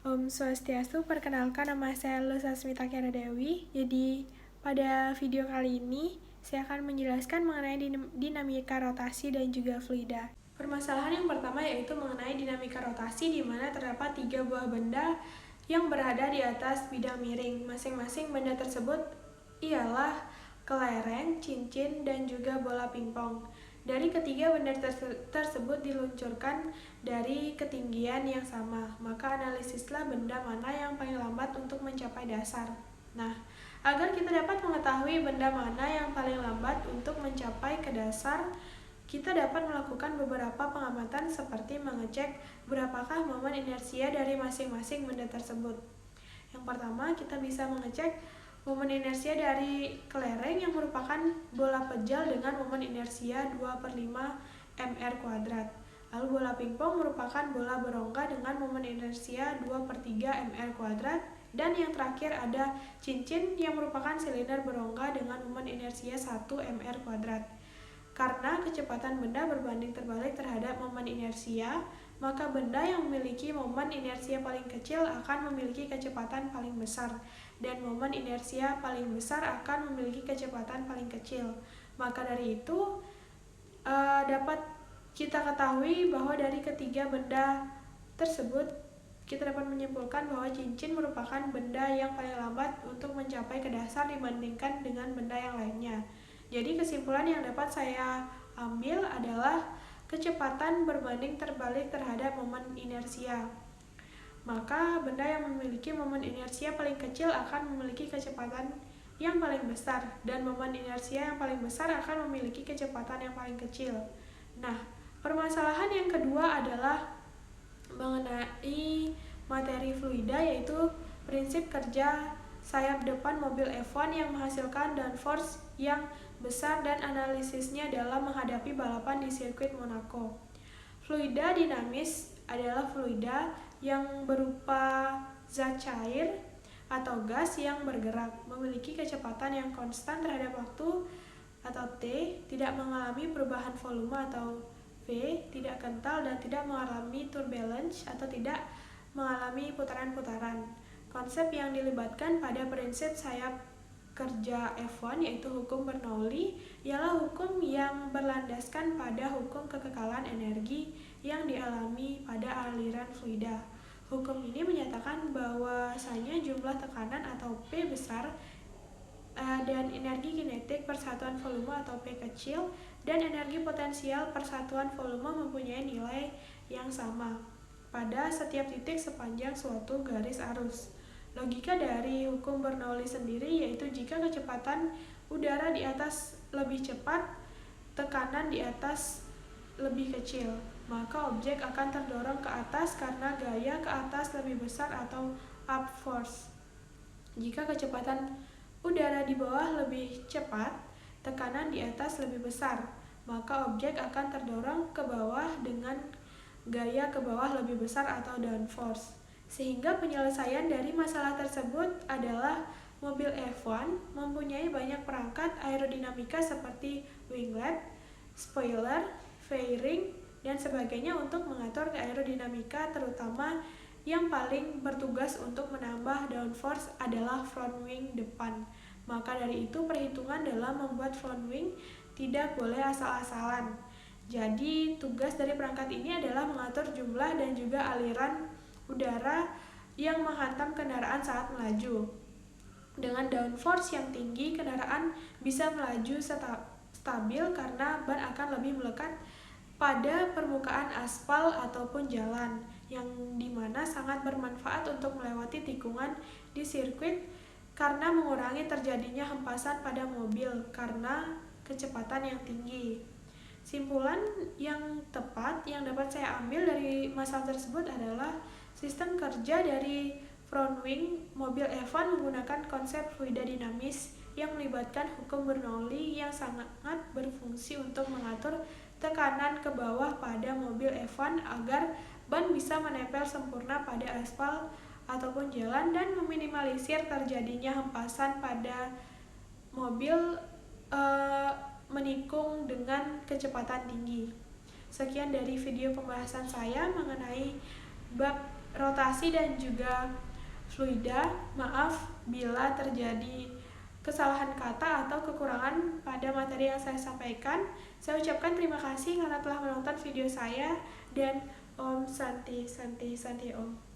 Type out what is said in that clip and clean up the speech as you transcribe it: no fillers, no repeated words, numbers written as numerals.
Om Swastiastu, perkenalkan nama saya Lusasmita Kiara Dewi. Jadi pada video kali ini saya akan menjelaskan mengenai dinamika rotasi dan juga fluida. Permasalahan yang pertama yaitu mengenai dinamika rotasi, di mana terdapat 3 buah benda yang berada di atas bidang miring. Masing-masing benda tersebut ialah kelereng, cincin, dan juga bola pingpong. Dari ketiga benda tersebut diluncurkan dari ketinggian yang sama, maka analisislah benda mana yang paling lambat untuk mencapai dasar. Nah, agar kita dapat mengetahui benda mana yang paling lambat untuk mencapai ke dasar, kita dapat melakukan beberapa pengamatan seperti mengecek berapakah momen inersia dari masing-masing benda tersebut. Yang pertama, kita bisa mengecek momen inersia dari kelereng yang merupakan bola pejal dengan momen inersia 2/5 mr². Lalu bola pingpong merupakan bola berongga dengan momen inersia 2/3 mr². Dan yang terakhir ada cincin yang merupakan silinder berongga dengan momen inersia 1 mr². Karena kecepatan benda berbanding terbalik terhadap momen inersia, maka benda yang memiliki momen inersia paling kecil akan memiliki kecepatan paling besar, dan momen inersia paling besar akan memiliki kecepatan paling kecil. Maka dari itu dapat kita ketahui bahwa dari ketiga benda tersebut kita dapat menyimpulkan bahwa cincin merupakan benda yang paling lambat untuk mencapai ke dasar dibandingkan dengan benda yang lainnya. Jadi kesimpulan yang dapat saya ambil adalah kecepatan berbanding terbalik terhadap momen inersia. Maka benda yang memiliki momen inersia paling kecil akan memiliki kecepatan yang paling besar, dan momen inersia yang paling besar akan memiliki kecepatan yang paling kecil. Nah, permasalahan yang kedua adalah mengenai materi fluida, yaitu prinsip kerja sayap depan mobil F1 yang menghasilkan downforce yang besar dan analisisnya dalam menghadapi balapan di sirkuit Monaco. Fluida dinamis adalah fluida yang berupa zat cair atau gas yang bergerak, memiliki kecepatan yang konstan terhadap waktu atau T, tidak mengalami perubahan volume atau V, tidak kental dan tidak mengalami turbulence atau tidak mengalami putaran-putaran. Konsep yang dilibatkan pada prinsip sayap kerja F1 yaitu hukum Bernoulli ialah hukum yang berlandaskan pada hukum kekekalan energi yang dialami pada aliran fluida. Hukum ini menyatakan bahwasanya jumlah tekanan atau P besar dan energi kinetik persatuan volume atau P kecil dan energi potensial persatuan volume mempunyai nilai yang sama pada setiap titik sepanjang suatu garis arus. Logika dari hukum Bernoulli sendiri yaitu jika kecepatan udara di atas lebih cepat, tekanan di atas lebih kecil, maka objek akan terdorong ke atas karena gaya ke atas lebih besar atau up force. Jika kecepatan udara di bawah lebih cepat, tekanan di atas lebih besar, maka objek akan terdorong ke bawah dengan gaya ke bawah lebih besar atau downforce. Sehingga penyelesaian dari masalah tersebut adalah mobil F1 mempunyai banyak perangkat aerodinamika seperti winglet, spoiler, fairing, dan sebagainya untuk mengatur aerodinamika, terutama yang paling bertugas untuk menambah downforce adalah front wing depan. Maka dari itu perhitungan dalam membuat front wing tidak boleh asal-asalan. Jadi tugas dari perangkat ini adalah mengatur jumlah dan juga aliran udara yang menghantam kendaraan saat melaju. Dengan downforce yang tinggi, kendaraan bisa melaju stabil karena ban akan lebih melekat pada permukaan aspal ataupun jalan, yang dimana sangat bermanfaat untuk melewati tikungan di sirkuit karena mengurangi terjadinya hempasan pada mobil karena kecepatan yang tinggi. Simpulan yang tepat yang dapat saya ambil dari masalah tersebut adalah sistem kerja dari front wing mobil F1 menggunakan konsep fluida dinamis yang melibatkan hukum Bernoulli yang sangat berfungsi untuk mengatur tekanan ke bawah pada mobil F1 agar ban bisa menempel sempurna pada aspal ataupun jalan dan meminimalisir terjadinya hempasan pada mobil menikung dengan kecepatan tinggi. Sekian dari video pembahasan saya mengenai bab rotasi dan juga fluida. Maaf bila terjadi kesalahan kata atau kekurangan pada materi yang saya sampaikan. Saya ucapkan terima kasih karena telah menonton video saya, dan Om Santi Santi Santi Om.